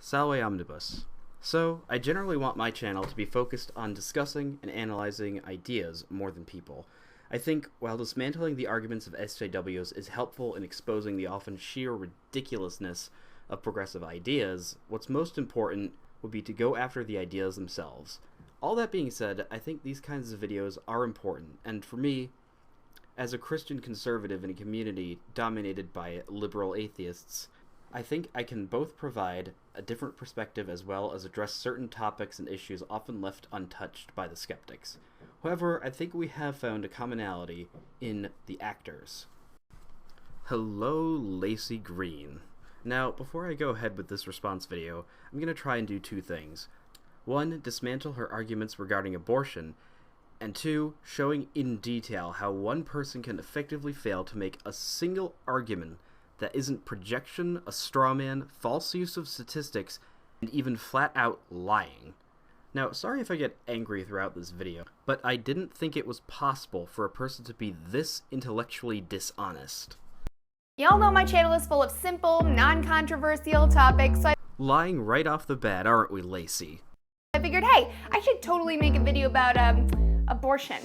Salve Omnibus. So, I generally want my channel to be focused on discussing and analyzing ideas more than people. I think, while dismantling the arguments of SJWs is helpful in exposing the often sheer ridiculousness of progressive ideas, what's most important would be to go after the ideas themselves. All that being said, I think these kinds of videos are important, and for me, as a Christian conservative in a community dominated by liberal atheists, I think I can both provide a different perspective as well as address certain topics and issues often left untouched by the skeptics. However, I think we have found a commonality in the actors. Hello, Laci Green. Now, before I go ahead with this response video, I'm going to try and do two things. One, dismantle her arguments regarding abortion, and two, showing in detail how one person can effectively fail to make a single argument that isn't projection, a straw man, false use of statistics, and even flat-out lying. Now, sorry if I get angry throughout this video, but I didn't think it was possible for a person to be this intellectually dishonest. Y'all know my channel is full of simple, non-controversial topics, so Lying right off the bat, aren't we, Laci? I figured, hey, I should totally make a video about, abortion.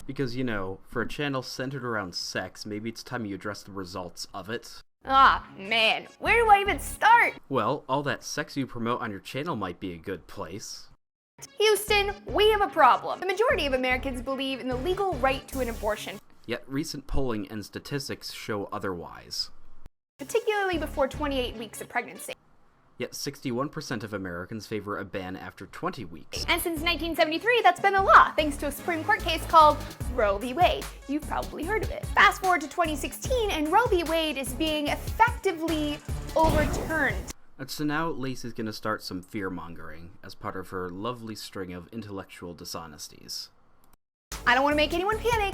Because, you know, for a channel centered around sex, maybe it's time you address the results of it. Ah, man, where do I even start? Well, all that sex you promote on your channel might be a good place. Houston, we have a problem. The majority of Americans believe in the legal right to an abortion, Yet recent polling and statistics show otherwise. particularly before 28 weeks of pregnancy. Yet 61% of Americans favor a ban after 20 weeks. And since 1973, that's been the law, thanks to a Supreme Court case called Roe v. Wade. You've probably heard of it. Fast forward to 2016, and Roe v. Wade is being effectively overturned. And so now Laci's gonna start some fear-mongering as part of her lovely string of intellectual dishonesties. I don't want to make anyone panic,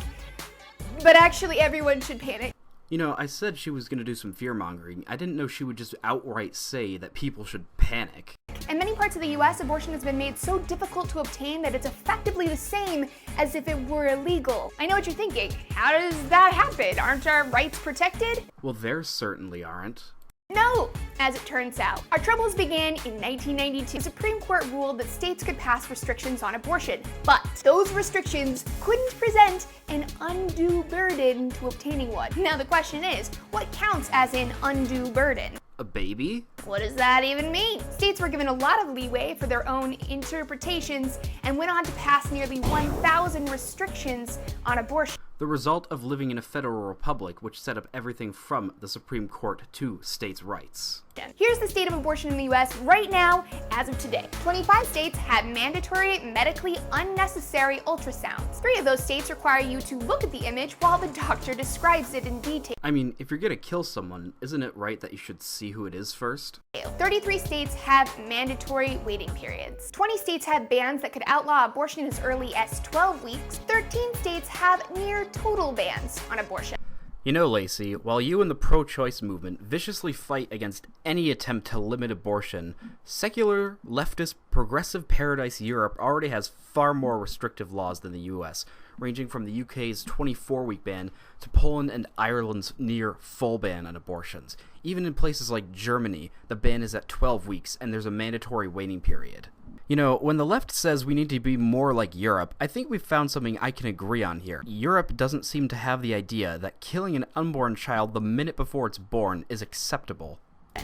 but actually everyone should panic. You know, I said she was gonna do some fear-mongering. I didn't know she would just outright say that people should panic. In many parts of the US, abortion has been made so difficult to obtain that it's effectively the same as if it were illegal. I know what you're thinking. How does that happen? Aren't our rights protected? Well, theirs certainly aren't. No, as it turns out. Our troubles began in 1992. The Supreme Court ruled that states could pass restrictions on abortion, but those restrictions couldn't present an undue burden to obtaining one. Now the question is, what counts as an undue burden? A baby? What does that even mean? States were given a lot of leeway for their own interpretations and went on to pass nearly 1,000 restrictions on abortion. The result of living in a federal republic which set up everything from the Supreme Court to states' rights. Here's the state of abortion in the US right now, as of today. 25 states have mandatory, medically unnecessary ultrasounds. 3 of those states require you to look at the image while the doctor describes it in detail. I mean, if you're gonna kill someone, isn't it right that you should see who it is first? 33 states have mandatory waiting periods. 20 states have bans that could outlaw abortion as early as 12 weeks. 13 states have near total bans on abortion. You know, Laci, while you and the pro-choice movement viciously fight against any attempt to limit abortion, secular, leftist, progressive paradise Europe already has far more restrictive laws than the US, ranging from the UK's 24-week ban to Poland and Ireland's near full ban on abortions. Even in places like Germany, the ban is at 12 weeks and there's a mandatory waiting period. You know, when the left says we need to be more like Europe, I think we've found something I can agree on here. Europe doesn't seem to have the idea that killing an unborn child the minute before it's born is acceptable.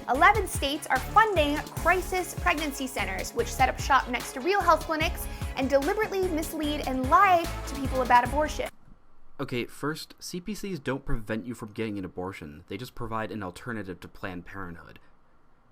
11 states are funding crisis pregnancy centers, which set up shop next to real health clinics and deliberately mislead and lie to people about abortion. Okay, first, CPCs don't prevent you from getting an abortion. They just provide an alternative to Planned Parenthood.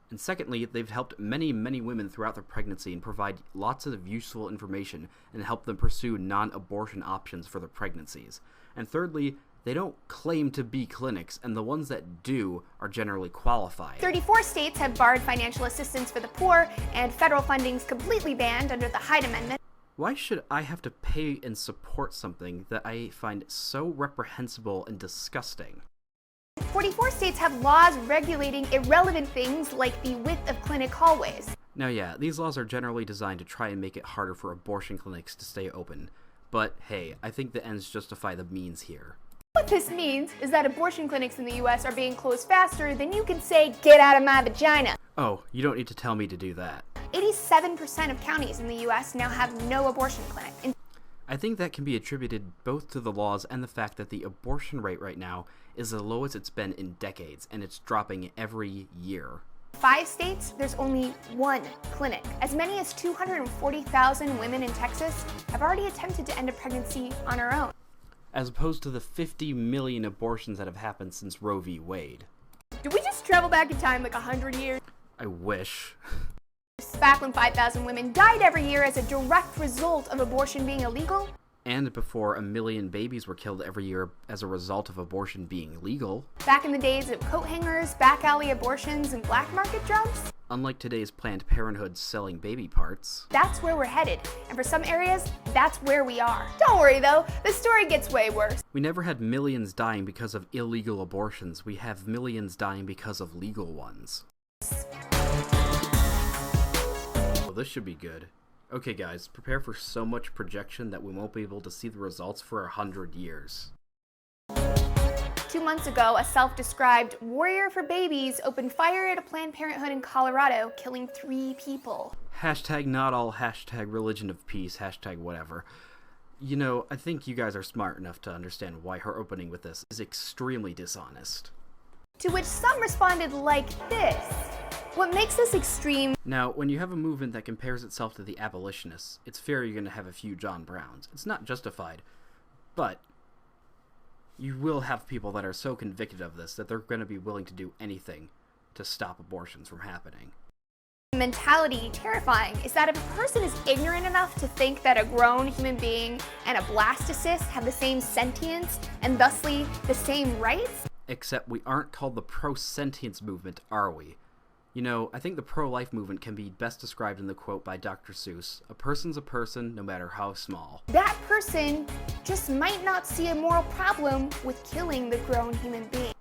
And secondly, they've helped many women throughout their pregnancy and provide lots of useful information and help them pursue non-abortion options for their pregnancies. And thirdly, they don't claim to be clinics, and the ones that do are generally qualified. 34 states have barred financial assistance for the poor, and federal funding's completely banned under the Hyde Amendment. Why should I have to pay and support something that I find so reprehensible and disgusting? 44 states have laws regulating irrelevant things like the width of clinic hallways. Now yeah, these laws are generally designed to try and make it harder for abortion clinics to stay open. But hey, I think the ends justify the means here. What this means is that abortion clinics in the US are being closed faster than you can say, "Get out of my vagina." Oh, you don't need to tell me to do that. 87% of counties in the US now have no abortion clinic. I think that can be attributed both to the laws and the fact that the abortion rate right now is the lowest it's been in decades, and it's dropping every year. 5 states, there's only 1 clinic. As many as 240,000 women in Texas have already attempted to end a pregnancy on their own. As opposed to the 50 million abortions that have happened since Roe v. Wade. Did we just travel back in time like 100 years? I wish. Back when 5,000 women died every year as a direct result of abortion being illegal? And before 1 million babies were killed every year as a result of abortion being legal. Back in the days of coat hangers, back alley abortions, and black market drugs? Unlike today's Planned Parenthood selling baby parts. That's where we're headed, and for some areas, that's where we are. Don't worry though, the story gets way worse. We never had millions dying because of illegal abortions. We have millions dying because of legal ones. Well, this should be good. Okay guys, prepare for so much projection that we won't be able to see the results for 100 years. 2 months ago, a self-described warrior for babies opened fire at a Planned Parenthood in Colorado, killing 3 people. Hashtag not all, hashtag religion of peace, hashtag whatever. You know, I think you guys are smart enough to understand why her opening with this is extremely dishonest. To which some responded like this. What makes this extreme? Now, when you have a movement that compares itself to the abolitionists, it's fair you're going to have a few John Browns. It's not justified, but you will have people that are so convicted of this that they're going to be willing to do anything to stop abortions from happening. Mentality terrifying is that if a person is ignorant enough to think that a grown human being and a blastocyst have the same sentience and thusly the same rights. Except we aren't called the pro-sentience movement, are we? You know, I think the pro-life movement can be best described in the quote by Dr. Seuss, "A person's a person, no matter how small." That person just might not see a moral problem with killing the grown human being.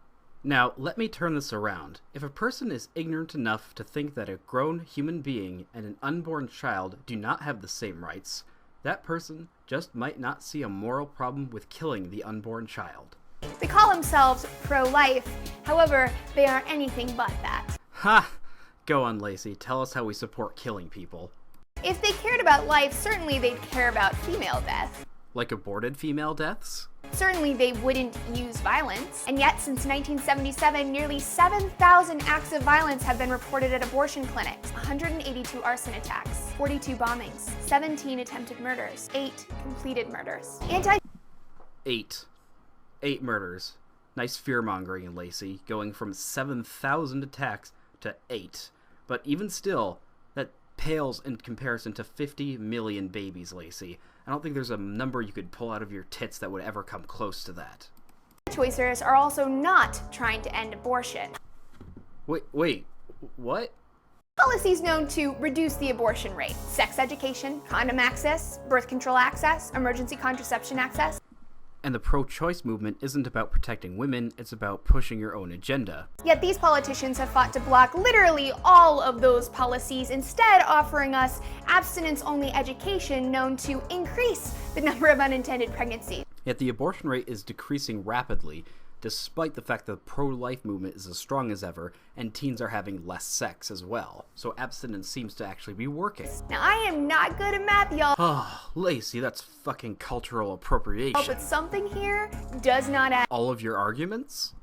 Now, let me turn this around. If a person is ignorant enough to think that a grown human being and an unborn child do not have the same rights, that person just might not see a moral problem with killing the unborn child. They call themselves pro-life, however, they are anything but that. Ha! Go on, Laci. Tell us how we support killing people. If they cared about life, certainly they'd care about female death. Like aborted female deaths? Certainly they wouldn't use violence. And yet, since 1977, nearly 7,000 acts of violence have been reported at abortion clinics. 182 arson attacks, 42 bombings, 17 attempted murders, 8 completed murders. 8 murders. Nice fear-mongering, Laci, going from 7,000 attacks to 8. But even still, that pales in comparison to 50 million babies, Laci. I don't think there's a number you could pull out of your tits that would ever come close to that. Choicers are also not trying to end abortion. Wait, what? Policies known to reduce the abortion rate: sex education, condom access, birth control access, emergency contraception access. And the pro-choice movement isn't about protecting women, it's about pushing your own agenda. Yet these politicians have fought to block literally all of those policies, instead offering us abstinence-only education known to increase the number of unintended pregnancies. Yet the abortion rate is decreasing rapidly, despite the fact that the pro-life movement is as strong as ever, and teens are having less sex as well. So abstinence seems to actually be working. Now, I am not good at math, y'all. Oh, Laci, that's fucking cultural appropriation. But something here does not add all of your arguments?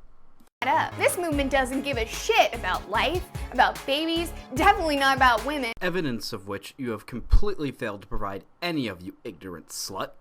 up. This movement doesn't give a shit about life, about babies, definitely not about women. Evidence of which you have completely failed to provide any of, you ignorant slut.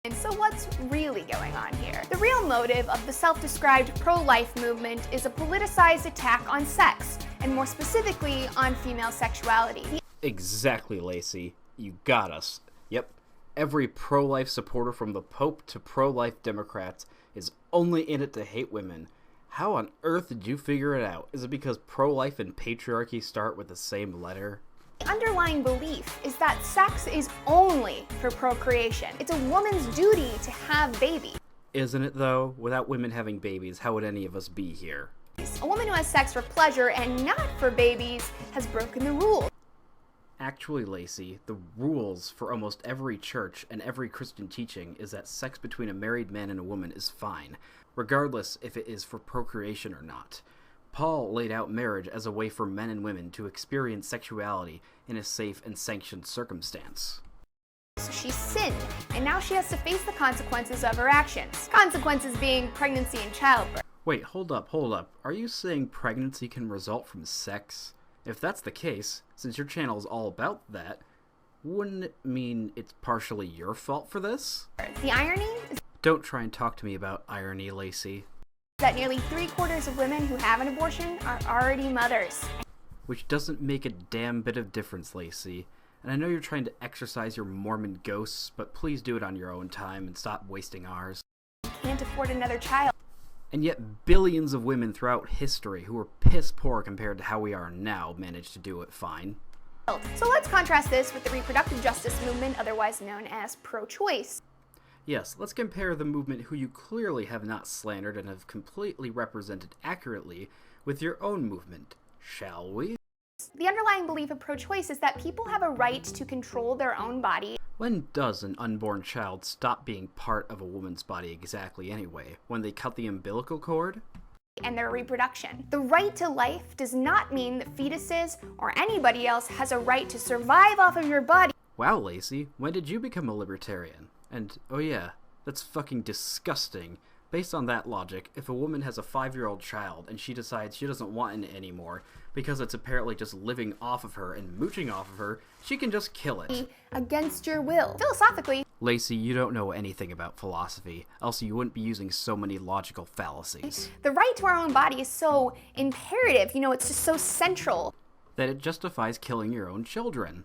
And so what's really going on here? The real motive of the self-described pro-life movement is a politicized attack on sex, and more specifically on female sexuality. Exactly, Laci. You got us. Yep. Every pro-life supporter from the Pope to pro-life Democrats is only in it to hate women. How on earth did you figure it out? Is it because pro-life and patriarchy start with the same letter? The underlying belief is that sex is only for procreation. It's a woman's duty to have babies. Isn't it though? Without women having babies, how would any of us be here? A woman who has sex for pleasure and not for babies has broken the rules. Actually, Laci, the rules for almost every church and every Christian teaching is that sex between a married man and a woman is fine, regardless if it is for procreation or not. Paul laid out marriage as a way for men and women to experience sexuality in a safe and sanctioned circumstance. So she sinned, and now she has to face the consequences of her actions. Consequences being pregnancy and childbirth. Wait, hold up. Are you saying pregnancy can result from sex? If that's the case, since your channel is all about that, wouldn't it mean it's partially your fault for this? The irony is Don't try and talk to me about irony, Laci. that nearly 3/4 of women who have an abortion are already mothers. Which doesn't make a damn bit of difference, Laci. And I know you're trying to exercise your Mormon ghosts, but please do it on your own time and stop wasting ours. Can't afford another child. And yet billions of women throughout history who were piss poor compared to how we are now managed to do it fine. So let's contrast this with the reproductive justice movement, otherwise known as pro-choice. Yes, let's compare the movement who you clearly have not slandered and have completely represented accurately with your own movement, shall we? The underlying belief of pro-choice is that people have a right to control their own body. When does an unborn child stop being part of a woman's body exactly anyway? When they cut the umbilical cord? And their reproduction. The right to life does not mean that fetuses or anybody else has a right to survive off of your body. Wow, Laci, when did you become a libertarian? And, oh yeah, that's fucking disgusting. Based on that logic, if a woman has a 5-year-old child and she decides she doesn't want it anymore because it's apparently just living off of her and mooching off of her, she can just kill it. Against your will. Philosophically, Laci, you don't know anything about philosophy, else you wouldn't be using so many logical fallacies. the right to our own body is so imperative, it's just so central That it justifies killing your own children.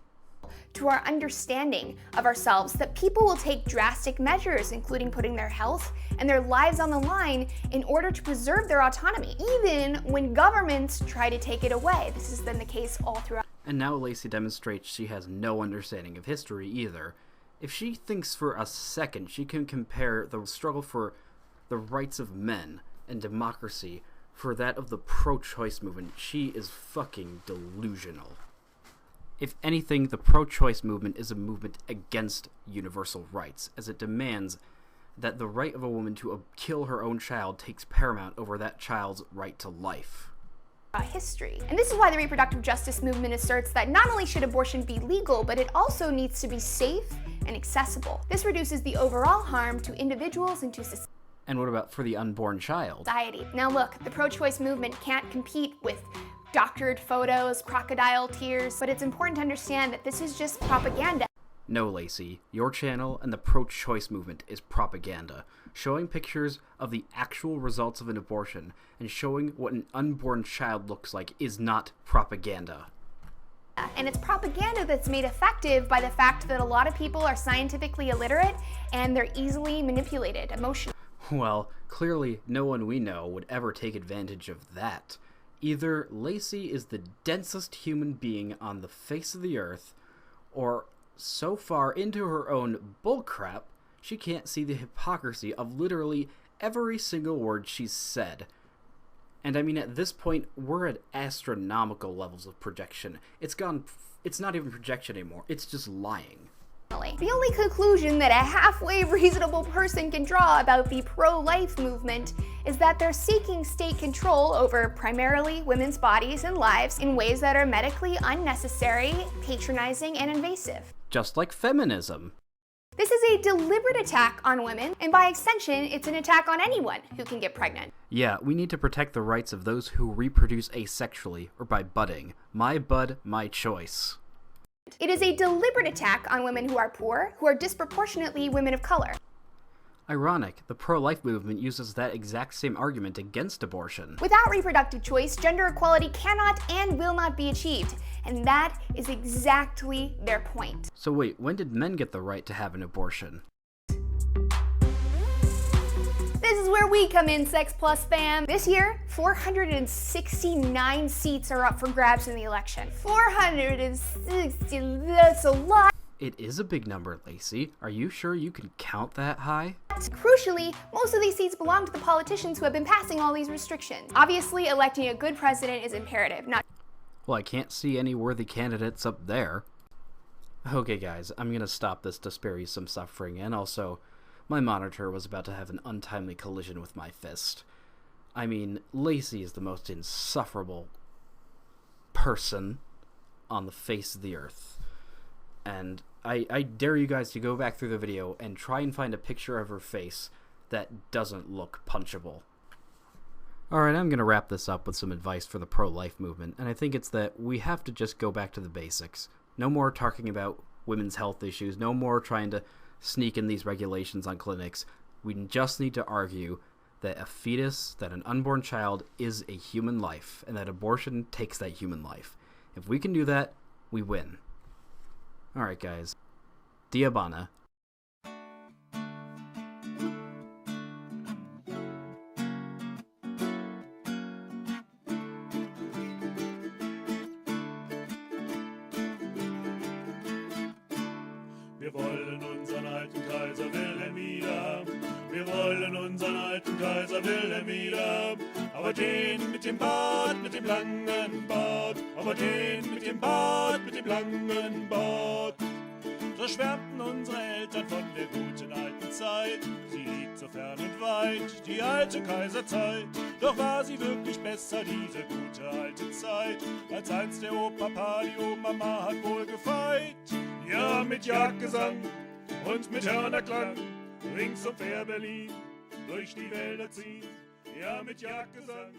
to our understanding of ourselves that people will take drastic measures, including putting their health and their lives on the line in order to preserve their autonomy, even when governments try to take it away. This has been the case all throughout. And now Laci demonstrates she has no understanding of history either. If she thinks for a second she can compare the struggle for the rights of men and democracy for that of the pro-choice movement, she is fucking delusional. If anything, the pro-choice movement is a movement against universal rights, as it demands that the right of a woman to kill her own child takes paramount over that child's right to life. History. And this is why the reproductive justice movement asserts that not only should abortion be legal, but it also needs to be safe and accessible. This reduces the overall harm to individuals and to society. And what about for the unborn child? Now look, the pro-choice movement can't compete with doctored photos, crocodile tears, but it's important to understand that this is just propaganda. No, Laci, your channel and the pro-choice movement is propaganda, showing pictures of the actual results of an abortion and showing what an unborn child looks like is not propaganda. And it's propaganda that's made effective by the fact that a lot of people are scientifically illiterate and they're easily manipulated emotionally. Well, clearly no one we know would ever take advantage of that. Either Laci is the densest human being on the face of the earth, or so far into her own bullcrap, she can't see the hypocrisy of literally every single word she's said. And I mean, at this point, we're at astronomical levels of projection. It's not even projection anymore, it's just lying. The only conclusion that a halfway reasonable person can draw about the pro-life movement is that they're seeking state control over primarily women's bodies and lives in ways that are medically unnecessary, patronizing, and invasive. Just like feminism. This is a deliberate attack on women, and by extension, it's an attack on anyone who can get pregnant. Yeah, we need to protect the rights of those who reproduce asexually or by budding. My bud, my choice. It is a deliberate attack on women who are poor, who are disproportionately women of color. Ironic, the pro-life movement uses that exact same argument against abortion. Without reproductive choice, gender equality cannot and will not be achieved, and that is exactly their point. So wait, when did men get the right to have an abortion? This is where we come in, Sex Plus fam. This year, 469 seats are up for grabs in the election. 460, that's a lot. It is a big number, Laci. Are you sure you can count that high? Crucially, most of these seats belong to the politicians who have been passing all these restrictions. Obviously, electing a good president is imperative, not. Well, I can't see any worthy candidates up there. Okay guys, I'm gonna stop this to spare you some suffering, and also, my monitor was about to have an untimely collision with my fist. I mean, Laci is the most insufferable person on the face of the earth. And I dare you guys to go back through the video and try and find a picture of her face that doesn't look punchable. Alright, I'm going to wrap this up with some advice for the pro-life movement, and I think it's that we have to just go back to the basics. No more talking about women's health issues, no more trying to sneak in these regulations on clinics. We just need to argue that a fetus, that an unborn child is a human life, and that abortion takes that human life. If we can do that, we win. Alright guys, Diabana. Wir wollen unseren alten Kaiser Wilhelm wieder. Wir wollen unseren alten Kaiser Wilhelm wieder. Aber den mit dem Bart, mit dem langen Bart. Aber den mit dem Bart, mit dem langen Bart. So schwärmten unsere Eltern von der guten alten Zeit. Sie liegt so fern und weit, die alte Kaiserzeit. Doch war sie wirklich besser, diese gute alte Zeit, als einst der Opa, die Oma hat wohl gefeit. Ja, mit Jagdgesang und mit Hörnerklang, rings um Fair Berlin, durch die Wälder ziehen. Ja, mit Jagdgesang